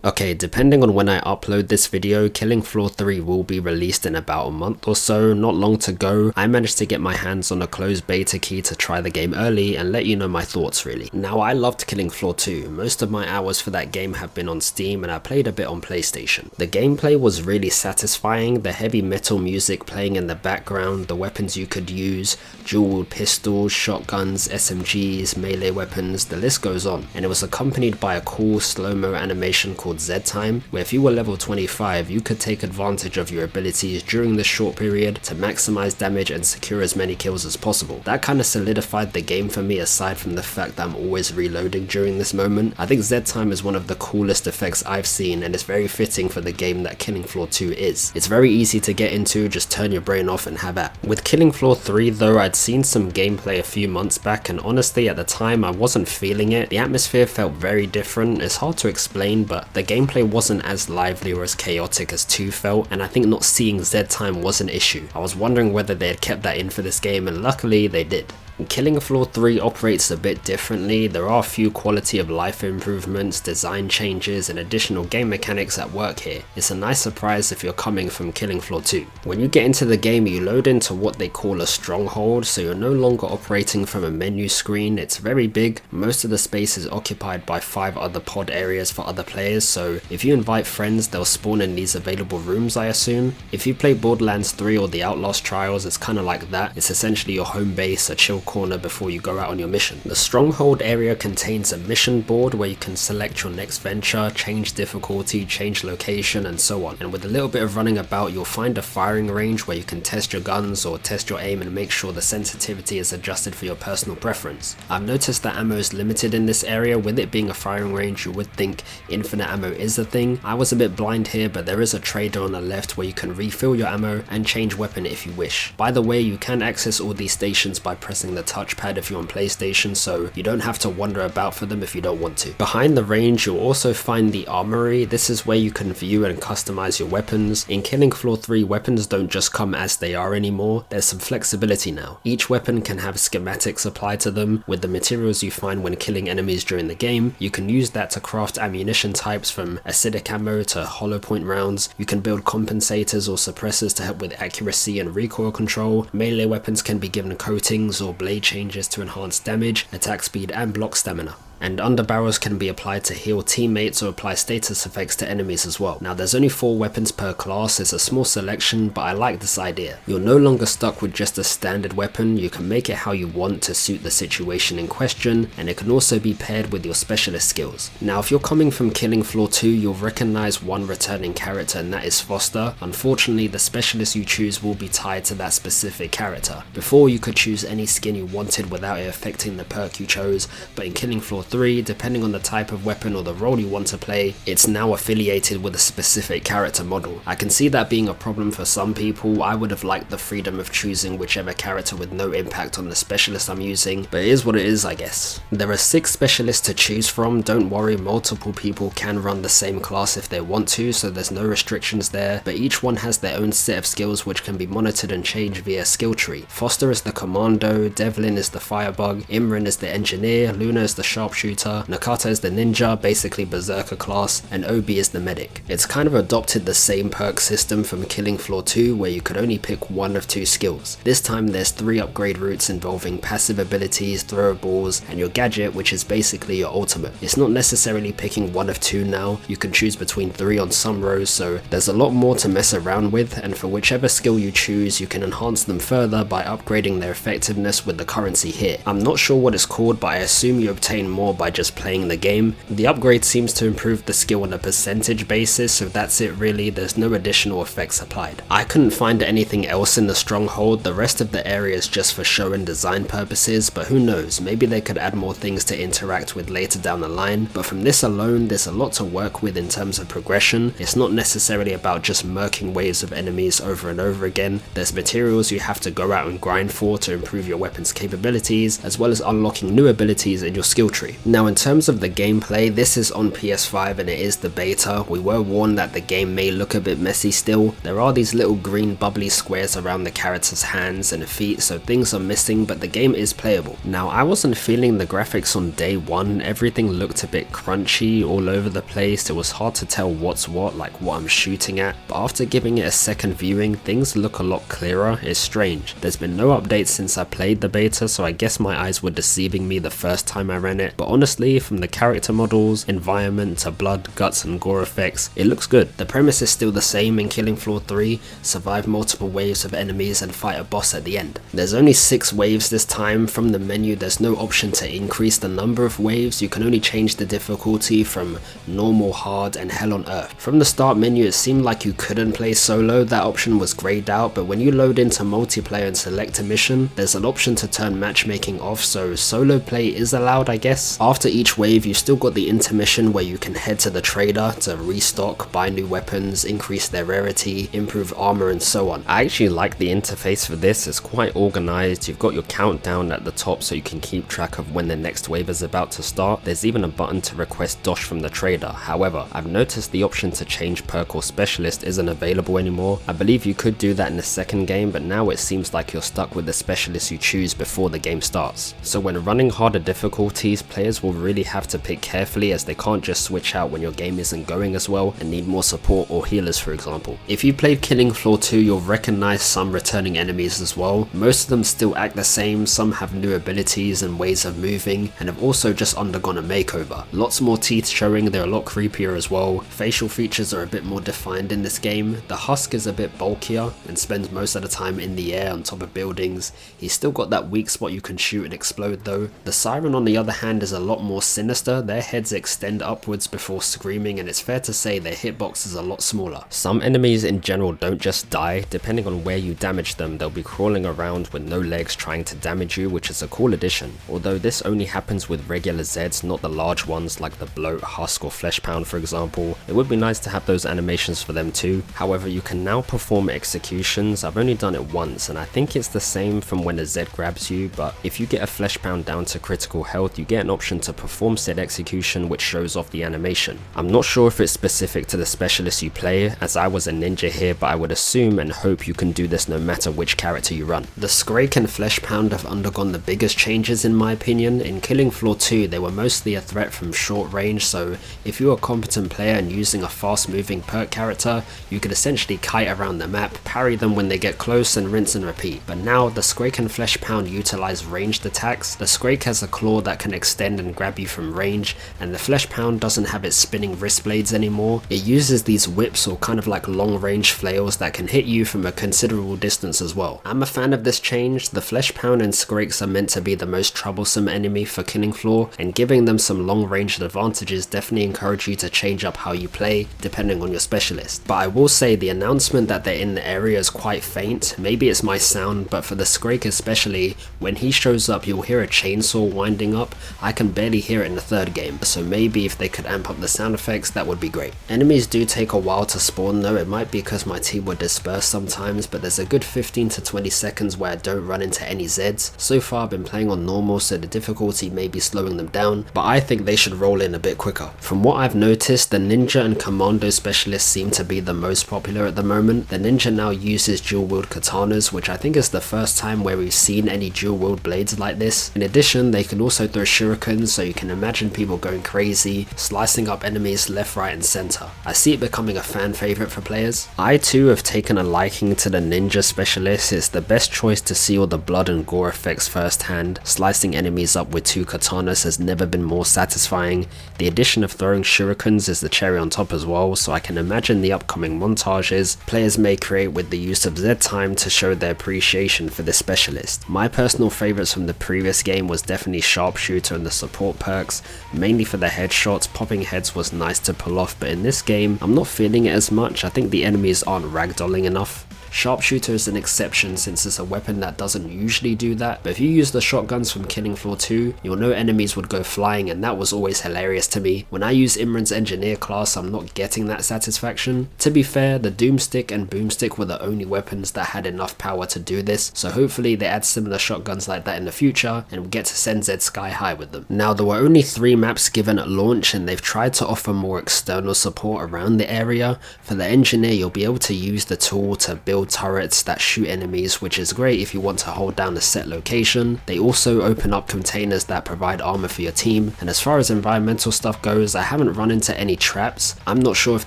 Okay, depending on when I upload this video, Killing Floor 3 will be released in about a month or so, not long to go. I managed to get my hands on a closed beta key to try the game early and let you know my thoughts really. Now I loved Killing Floor 2, most of my hours for that game have been on Steam and I played a bit on PlayStation. The gameplay was really satisfying, the heavy metal music playing in the background, the weapons you could use, dual-wield pistols, shotguns, SMGs, melee weapons, the list goes on. And it was accompanied by a cool slow-mo animation called Z-Time, where if you were level 25 you could take advantage of your abilities during this short period to maximize damage and secure as many kills as possible. That kind of solidified the game for me, aside from the fact that I'm always reloading during this moment. I think Z-Time is one of the coolest effects I've seen and it's very fitting for the game that Killing Floor 2 is. It's very easy to get into, just turn your brain off and have at. With Killing Floor 3 though, I'd seen some gameplay a few months back and honestly at the time I wasn't feeling it. The atmosphere felt very different, it's hard to explain, but the gameplay wasn't as lively or as chaotic as 2 felt, and I think not seeing Z-Time was an issue. I was wondering whether they had kept that in for this game and luckily they did. Killing Floor 3 operates a bit differently. There are a few quality of life improvements, design changes and additional game mechanics at work here. It's a nice surprise if you're coming from Killing Floor 2. When you get into the game you load into what they call a Stronghold, so you're no longer operating from a menu screen. It's very big, most of the space is occupied by 5 other pod areas for other players, so if you invite friends they'll spawn in these available rooms I assume. If you play Borderlands 3 or the Outlast Trials it's kinda like that. It's essentially your home base, a chill corner before you go out on your mission. The Stronghold area contains a mission board where you can select your next venture, change difficulty, change location and so on. And with a little bit of running about you'll find a firing range where you can test your guns or test your aim and make sure the sensitivity is adjusted for your personal preference. I've noticed that ammo is limited in this area. With it being a firing range you would think infinite ammo is a thing. I was a bit blind here, but there is a trader on the left where you can refill your ammo and change weapon if you wish. By the way, you can access all these stations by pressing the touchpad if you're on PlayStation, so you don't have to wander about for them if you don't want to. Behind the range you'll also find the armory. This is where you can view and customize your weapons. In Killing Floor 3 weapons don't just come as they are anymore, there's some flexibility now. Each weapon can have schematics applied to them. With the materials you find when killing enemies during the game, you can use that to craft ammunition types from acidic ammo to hollow point rounds. You can build compensators or suppressors to help with accuracy and recoil control. Melee weapons can be given coatings or blade changes to enhance damage, attack speed and block stamina. And underbarrels can be applied to heal teammates or apply status effects to enemies as well. Now there's only 4 weapons per class, it's a small selection but I like this idea. You're no longer stuck with just a standard weapon, you can make it how you want to suit the situation in question, and it can also be paired with your specialist skills. Now if you're coming from Killing Floor 2 you'll recognize one returning character and that is Foster. Unfortunately the specialist you choose will be tied to that specific character. Before you could choose any skin you wanted without it affecting the perk you chose, but in Killing Floor 3, depending on the type of weapon or the role you want to play, it's now affiliated with a specific character model. I can see that being a problem for some people. I would have liked the freedom of choosing whichever character with no impact on the specialist I'm using, but it is what it is I guess. There are 6 specialists to choose from, don't worry, multiple people can run the same class if they want to, so there's no restrictions there, but each one has their own set of skills which can be monitored and changed via skill tree. Foster is the commando, Devlin is the firebug, Imran is the engineer, Luna is the sharpshooter, Nakata is the ninja, basically berserker class, and Obi is the medic. It's kind of adopted the same perk system from Killing Floor 2 where you could only pick one of 2 skills. This time there's 3 upgrade routes involving passive abilities, throwables, and your gadget which is basically your ultimate. It's not necessarily picking one of 2 now, you can choose between 3 on some rows, so there's a lot more to mess around with, and for whichever skill you choose you can enhance them further by upgrading their effectiveness with the currency here. I'm not sure what it's called but I assume you obtain more by just playing the game. The upgrade seems to improve the skill on a percentage basis, so that's it really, there's no additional effects applied. I couldn't find anything else in the Stronghold, the rest of the area is just for show and design purposes, but who knows, maybe they could add more things to interact with later down the line, but from this alone there's a lot to work with in terms of progression. It's not necessarily about just murking waves of enemies over and over again, there's materials you have to go out and grind for to improve your weapon's capabilities, as well as unlocking new abilities in your skill tree. Now in terms of the gameplay, this is on PS5 and it is the beta. We were warned that the game may look a bit messy still. There are these little green bubbly squares around the character's hands and feet, so things are missing, but the game is playable. Now I wasn't feeling the graphics on day one. Everything looked a bit crunchy all over the place. It was hard to tell what's what, like what I'm shooting at, but after giving it a second viewing, things look a lot clearer. It's strange. There's been no updates since I played the beta, so I guess my eyes were deceiving me the first time I ran it, but honestly, from the character models, environment to blood, guts and gore effects, it looks good. The premise is still the same in Killing Floor 3, survive multiple waves of enemies and fight a boss at the end. There's only 6 waves this time. From the menu there's no option to increase the number of waves, you can only change the difficulty from normal, hard and hell on earth. From the start menu it seemed like you couldn't play solo, that option was greyed out, but when you load into multiplayer and select a mission, there's an option to turn matchmaking off, so solo play is allowed I guess. After each wave you've still got the intermission where you can head to the trader to restock, buy new weapons, increase their rarity, improve armor and so on. I actually like the interface for this, it's quite organized. You've got your countdown at the top so you can keep track of when the next wave is about to start. There's even a button to request dosh from the trader. However, I've noticed the option to change perk or specialist isn't available anymore. I believe you could do that in the second game, but now it seems like you're stuck with the specialist you choose before the game starts. So when running harder difficulties, players will really have to pick carefully, as they can't just switch out when your game isn't going as well and need more support or healers for example. If you played Killing Floor 2, you'll recognize some returning enemies as well. Most of them still act the same, some have new abilities and ways of moving and have also just undergone a makeover. Lots more teeth showing, they're a lot creepier as well. Facial features are a bit more defined in this game. The Husk is a bit bulkier and spends most of the time in the air on top of buildings. He's still got that weak spot you can shoot and explode though. The Siren on the other hand is a lot more sinister. Their heads extend upwards before screaming and it's fair to say their hitbox is a lot smaller. Some enemies in general don't just die. Depending on where you damage them, they'll be crawling around with no legs trying to damage you, which is a cool addition. Although this only happens with regular Zeds, not the large ones like the Bloat, Husk or Flesh Pound for example. It would be nice to have those animations for them too. However, you can now perform executions. I've only done it once and I think it's the same from when a Zed grabs you, but if you get a Flesh Pound down to critical health, you get an option to perform said execution which shows off the animation. I'm not sure if it's specific to the specialist you play, as I was a ninja here, but I would assume and hope you can do this no matter which character you run. The Scrake and Flesh Pound have undergone the biggest changes in my opinion. In Killing Floor 2 they were mostly a threat from short range, so if you're a competent player and using a fast moving perk character, you could essentially kite around the map, parry them when they get close and rinse and repeat. But now the Scrake and Flesh Pound utilize ranged attacks. The Scrake has a claw that can extend and grab you from range, and the Flesh Pound doesn't have its spinning wrist blades anymore. It uses these whips or kind of like long range flails that can hit you from a considerable distance as well. I'm a fan of this change. The Flesh Pound and Scrakes are meant to be the most troublesome enemy for Killing Floor, and giving them some long ranged advantages definitely encourage you to change up how you play depending on your specialist. But I will say the announcement that they're in the area is quite faint. Maybe it's my sound, but for the Scrake especially, when he shows up you'll hear a chainsaw winding up. I can barely hear it in the third game, so maybe if they could amp up the sound effects that would be great. Enemies do take a while to spawn though. It might be because my team would disperse sometimes, but there's a good 15 to 20 seconds where I don't run into any Zeds. So far I've been playing on normal, so the difficulty may be slowing them down, but I think they should roll in a bit quicker. From what I've noticed, the Ninja and Commando specialists seem to be the most popular at the moment. The Ninja now uses dual wield katanas, which I think is the first time where we've seen any dual wield blades like this. In addition, they can also throw shurikens, so you can imagine people going crazy, slicing up enemies left, right and center. I see it becoming a fan favorite for players. I too have taken a liking to the Ninja specialist. It's the best choice to see all the blood and gore effects firsthand. Slicing enemies up with 2 katanas has never been more satisfying. The addition of throwing shurikens is the cherry on top as well, so I can imagine the upcoming montages players may create with the use of Z time to show their appreciation for this specialist. My personal favorites from the previous game was definitely Sharpshooter and the support perks, mainly for the headshots. Popping heads was nice to pull off, but in this game I'm not feeling it as much. I think the enemies aren't ragdolling enough. Sharpshooter is an exception since it's a weapon that doesn't usually do that, but if you use the shotguns from Killing Floor 2, you'll know enemies would go flying, and that was always hilarious to me. When I use Imran's engineer class, I'm not getting that satisfaction. To be fair, the Doomstick and Boomstick were the only weapons that had enough power to do this, so hopefully they add similar shotguns like that in the future and we get to send Zed sky high with them. Now, there were only 3 maps given at launch, and they've tried to offer more external support around the area. For the engineer, you'll be able to use the tool to build turrets that shoot enemies, which is great if you want to hold down a set location. They also open up containers that provide armor for your team, and as far as environmental stuff goes, I haven't run into any traps. I'm not sure if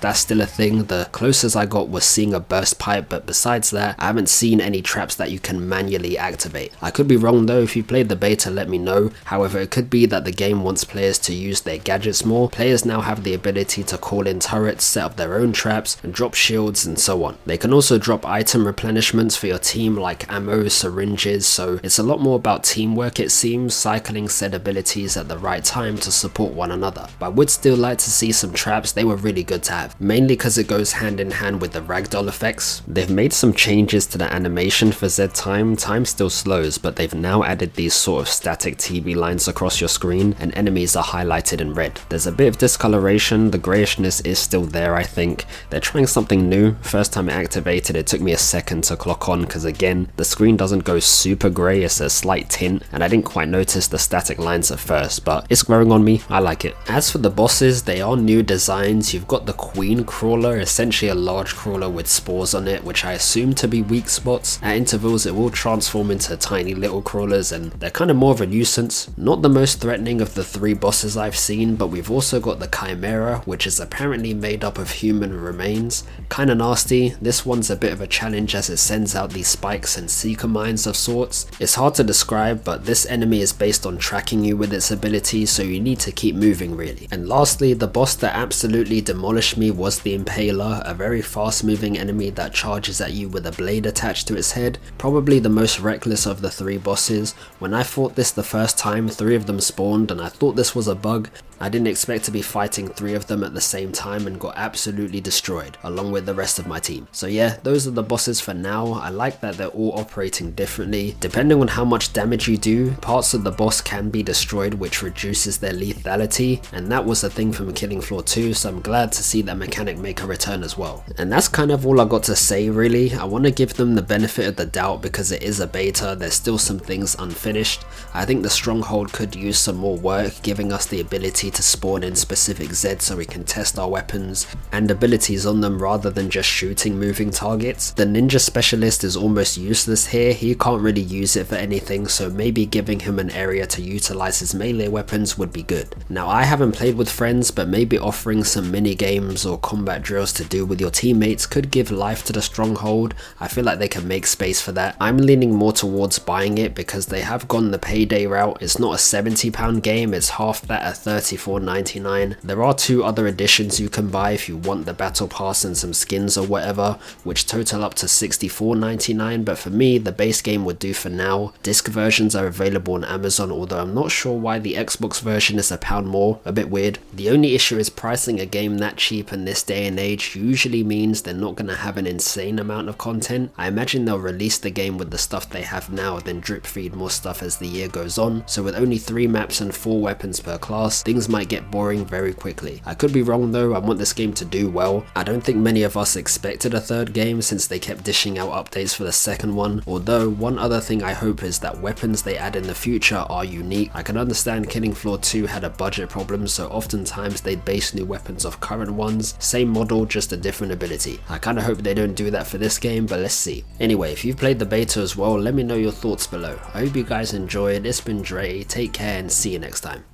that's still a thing. The closest I got was seeing a burst pipe, but besides that, I haven't seen any traps that you can manually activate. I could be wrong though. If you played the beta, let me know. However, it could be that the game wants players to use their gadgets more. Players now have the ability to call in turrets, set up their own traps, and drop shields and so on. They can also drop item replenishments for your team like ammo, syringes, so it's a lot more about teamwork it seems, cycling said abilities at the right time to support one another. But I would still like to see some traps. They were really good to have, mainly because it goes hand in hand with the ragdoll effects. They've made some changes to the animation for Z time. Time still slows, but they've now added these sort of static TV lines across your screen, and enemies are highlighted in red. There's a bit of discoloration, the greyishness is still there. I think they're trying something new. First time it activated, it took me a second to clock on because again, the screen doesn't go super grey, it's a slight tint, and I didn't quite notice the static lines at first, but it's growing on me. I like it. As for the bosses, they are new designs. You've got the Queen Crawler, essentially a large crawler with spores on it, which I assume to be weak spots. At intervals, it will transform into tiny little crawlers, and they're kind of more of a nuisance. Not the most threatening of the 3 bosses I've seen, but we've also got the Chimera, which is apparently made up of human remains. Kinda nasty. This one's a bit of a challenge as it sends out these spikes and seeker mines of sorts. It's hard to describe, but this enemy is based on tracking you with its abilities, so you need to keep moving really. And lastly, the boss that absolutely demolished me was the Impaler, a very fast moving enemy that charges at you with a blade attached to its head. Probably the most reckless of the 3 bosses. When I fought this the first time, 3 of them spawned and I thought this was a bug. I didn't expect to be fighting 3 of them at the same time and got absolutely destroyed, along with the rest of my team. So yeah, those are the bosses for now. I like that they're all operating differently. Depending on how much damage you do, parts of the boss can be destroyed, which reduces their lethality, and that was a thing from Killing Floor 2, so I'm glad to see that mechanic make a return as well. And that's kind of all I got to say really. I want to give them the benefit of the doubt because it is a beta, there's still some things unfinished. I think the Stronghold could use some more work, giving us the ability to spawn in specific Zeds so we can test our weapons and abilities on them rather than just shooting moving targets. The Ninja Specialist is almost useless here, he can't really use it for anything, so maybe giving him an area to utilize his melee weapons would be good. Now I haven't played with friends, but maybe offering some mini games or combat drills to do with your teammates could give life to the Stronghold. I feel like they can make space for that. I'm leaning more towards buying it because they have gone the payday route. It's not a £70 game, it's half that at $34.99. There are 2 other editions you can buy if you want the battle pass and some skins or whatever, which total up to $64.99, but for me the base game would do for now. Disc versions are available on Amazon, although I'm not sure why the Xbox version is £1 more, a bit weird. The only issue is pricing a game that cheap in this day and age usually means they're not going to have an insane amount of content. I imagine they'll release the game with the stuff they have now, then drip feed more stuff as the year goes on, so with only 3 maps and 4 weapons per class, things might get boring very quickly. I could be wrong though, I want this game to do well. I don't think many of us expected a 3rd game since they kept dishing out updates for the 2nd one, although one other thing I hope is that weapons they add in the future are unique. I can understand Killing Floor 2 had a budget problem, so oftentimes they'd base new weapons off current ones, same model, just a different ability. I kinda hope they don't do that for this game, but let's see. Anyway, if you've played the beta as well, let me know your thoughts below. I hope you guys enjoyed. It's been Dre, take care and see you next time.